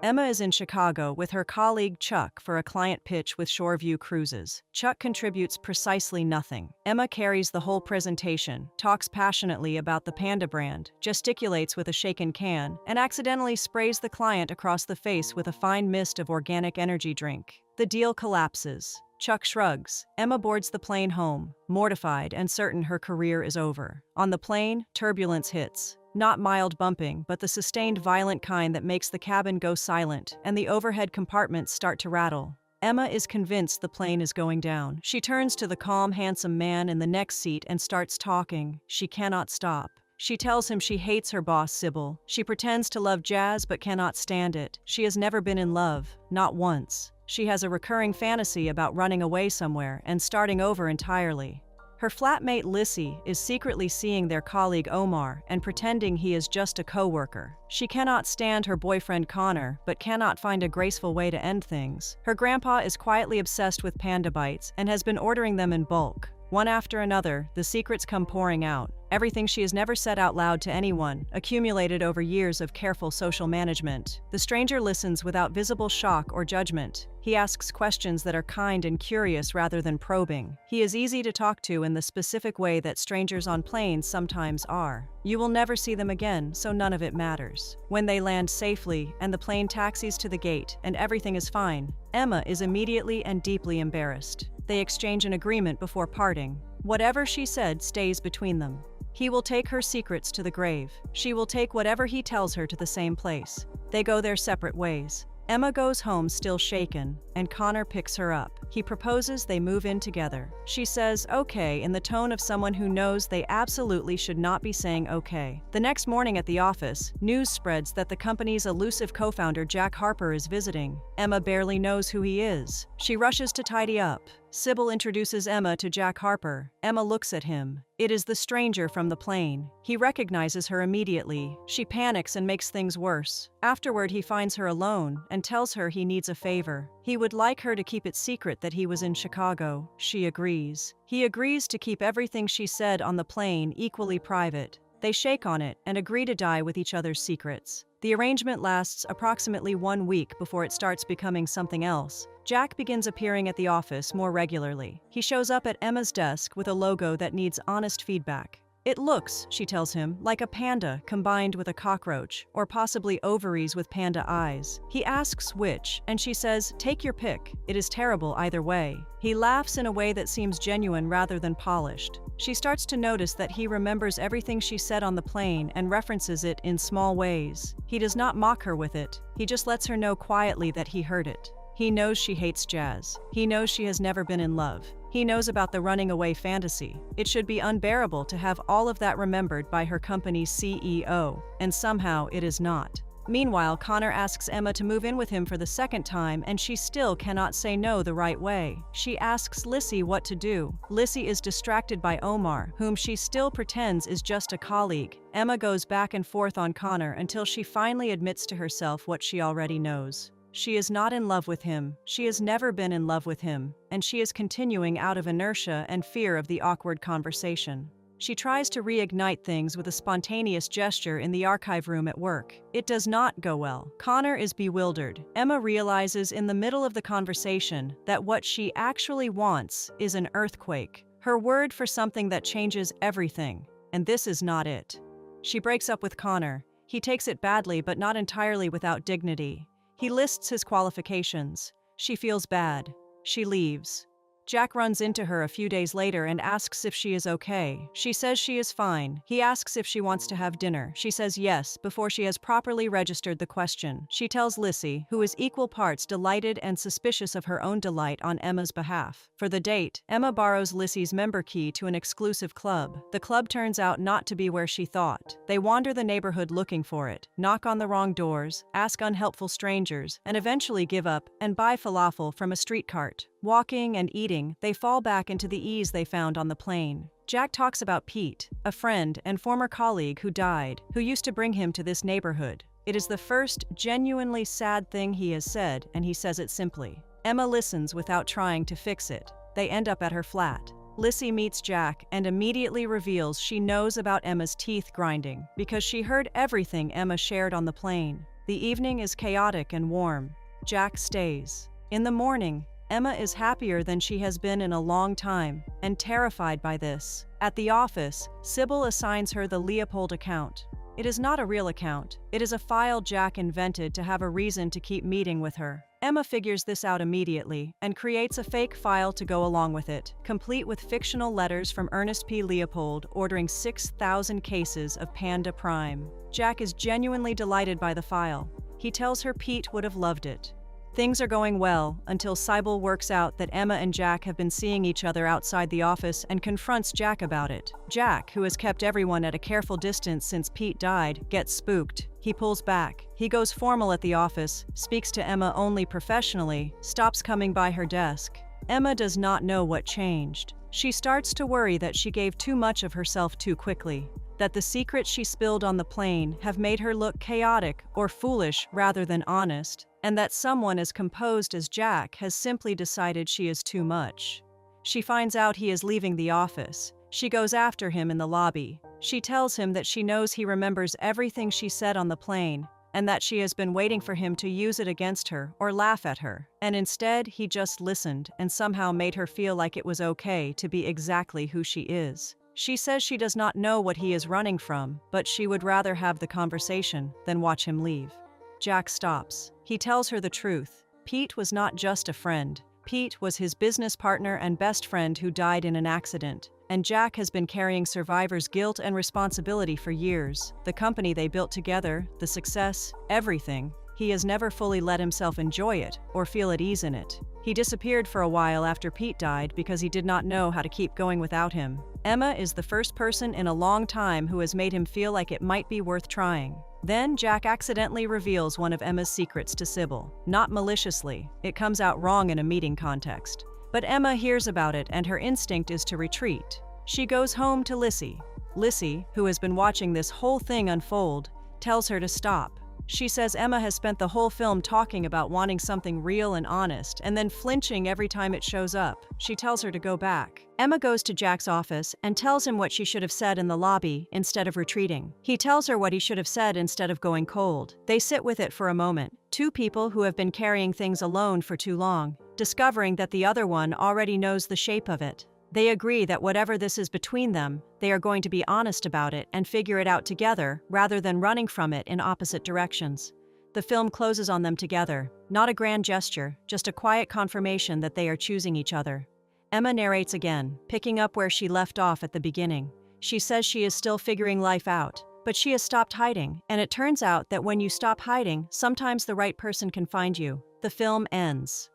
Emma is in Chicago with her colleague Chuck for a client pitch with Shoreview Cruises. Chuck contributes precisely nothing. Emma carries the whole presentation, talks passionately about the Panda brand, gesticulates with a shaken can, and accidentally sprays the client across the face with a fine mist of organic energy drink. The deal collapses. Chuck shrugs. Emma boards the plane home, mortified and certain her career is over. On the plane, turbulence hits. Not mild bumping, but the sustained violent kind that makes the cabin go silent and the overhead compartments start to rattle. Emma is convinced the plane is going down. She turns to the calm, handsome man in the next seat and starts talking. She cannot stop. She tells him she hates her boss, Sybil. She pretends to love jazz but cannot stand it. She has never been in love, not once. She has a recurring fantasy about running away somewhere and starting over entirely. Her flatmate Lissy is secretly seeing their colleague Omar and pretending he is just a co-worker. She cannot stand her boyfriend Connor, but cannot find a graceful way to end things. Her grandpa is quietly obsessed with Panda Bites and has been ordering them in bulk. One after another, the secrets come pouring out. Everything she has never said out loud to anyone, accumulated over years of careful social management. The stranger listens without visible shock or judgment. He asks questions that are kind and curious rather than probing. He is easy to talk to in the specific way that strangers on planes sometimes are. You will never see them again, so none of it matters. When they land safely and the plane taxis to the gate and everything is fine, Emma is immediately and deeply embarrassed. They exchange an agreement before parting. Whatever she said stays between them. He will take her secrets to the grave. She will take whatever he tells her to the same place. They go their separate ways. Emma goes home still shaken, and Connor picks her up. He proposes they move in together. She says okay in the tone of someone who knows they absolutely should not be saying okay. The next morning at the office, news spreads that the company's elusive co-founder Jack Harper is visiting. Emma barely knows who he is. She rushes to tidy up. Sybil introduces Emma to Jack Harper. Emma looks at him. It is the stranger from the plane. He recognizes her immediately. She panics and makes things worse. Afterward, he finds her alone and tells her he needs a favor. He would like her to keep it secret that he was in Chicago. She agrees. He agrees to keep everything she said on the plane equally private. They shake on it and agree to die with each other's secrets. The arrangement lasts approximately 1 week before it starts becoming something else. Jack begins appearing at the office more regularly. He shows up at Emma's desk with a logo that needs honest feedback. It looks, she tells him, like a panda combined with a cockroach, or possibly ovaries with panda eyes. He asks which, and she says, "Take your pick. It is terrible either way." He laughs in a way that seems genuine rather than polished. She starts to notice that he remembers everything she said on the plane and references it in small ways. He does not mock her with it. He just lets her know quietly that he heard it. He knows she hates jazz. He knows she has never been in love. He knows about the running away fantasy. It should be unbearable to have all of that remembered by her company's CEO, and somehow it is not. Meanwhile, Connor asks Emma to move in with him for the second time, and she still cannot say no the right way. She asks Lissy what to do. Lissy is distracted by Omar, whom she still pretends is just a colleague. Emma goes back and forth on Connor until she finally admits to herself what she already knows. She is not in love with him, she has never been in love with him, and she is continuing out of inertia and fear of the awkward conversation. She tries to reignite things with a spontaneous gesture in the archive room at work. It does not go well. Connor is bewildered. Emma realizes in the middle of the conversation that what she actually wants is an earthquake, her word for something that changes everything, and this is not it. She breaks up with Connor. He takes it badly, but not entirely without dignity. He lists his qualifications. She feels bad. She leaves. Jack runs into her a few days later and asks if she is okay. She says she is fine. He asks if she wants to have dinner. She says yes, before she has properly registered the question. She tells Lissy, who is equal parts delighted and suspicious of her own delight on Emma's behalf. For the date, Emma borrows Lissy's member key to an exclusive club. The club turns out not to be where she thought. They wander the neighborhood looking for it, knock on the wrong doors, ask unhelpful strangers, and eventually give up and buy falafel from a street cart. Walking and eating, they fall back into the ease they found on the plane. Jack talks about Pete, a friend and former colleague who died, who used to bring him to this neighborhood. It is the first genuinely sad thing he has said, and he says it simply. Emma listens without trying to fix it. They end up at her flat. Lissy meets Jack and immediately reveals she knows about Emma's teeth grinding because she heard everything Emma shared on the plane. The evening is chaotic and warm. Jack stays. In the morning, Emma is happier than she has been in a long time, and terrified by this. At the office, Sybil assigns her the Leopold account. It is not a real account. It is a file Jack invented to have a reason to keep meeting with her. Emma figures this out immediately and creates a fake file to go along with it, complete with fictional letters from Ernest P. Leopold ordering 6,000 cases of Panda Prime. Jack is genuinely delighted by the file. He tells her Pete would have loved it. Things are going well until Sybil works out that Emma and Jack have been seeing each other outside the office and confronts Jack about it. Jack, who has kept everyone at a careful distance since Pete died, gets spooked. He pulls back. He goes formal at the office, speaks to Emma only professionally, stops coming by her desk. Emma does not know what changed. She starts to worry that she gave too much of herself too quickly, that the secrets she spilled on the plane have made her look chaotic or foolish rather than honest, and that someone as composed as Jack has simply decided she is too much. She finds out he is leaving the office. She goes after him in the lobby. She tells him that she knows he remembers everything she said on the plane, and that she has been waiting for him to use it against her or laugh at her. And instead, he just listened and somehow made her feel like it was okay to be exactly who she is. She says she does not know what he is running from, but she would rather have the conversation than watch him leave. Jack stops. He tells her the truth. Pete was not just a friend. Pete was his business partner and best friend who died in an accident. And Jack has been carrying survivor's guilt and responsibility for years. The company they built together, the success, everything. He has never fully let himself enjoy it or feel at ease in it. He disappeared for a while after Pete died because he did not know how to keep going without him. Emma is the first person in a long time who has made him feel like it might be worth trying. Then Jack accidentally reveals one of Emma's secrets to Sybil. Not maliciously. It comes out wrong in a meeting context. But Emma hears about it and her instinct is to retreat. She goes home to Lissy. Lissy, who has been watching this whole thing unfold, tells her to stop. She says Emma has spent the whole film talking about wanting something real and honest, and then flinching every time it shows up. She tells her to go back. Emma goes to Jack's office and tells him what she should have said in the lobby instead of retreating. He tells her what he should have said instead of going cold. They sit with it for a moment. Two people who have been carrying things alone for too long, discovering that the other one already knows the shape of it. They agree that whatever this is between them, they are going to be honest about it and figure it out together rather than running from it in opposite directions. The film closes on them together. Not a grand gesture, just a quiet confirmation that they are choosing each other. Emma narrates again, picking up where she left off at the beginning. She says she is still figuring life out, but she has stopped hiding, and it turns out that when you stop hiding, sometimes the right person can find you. The film ends.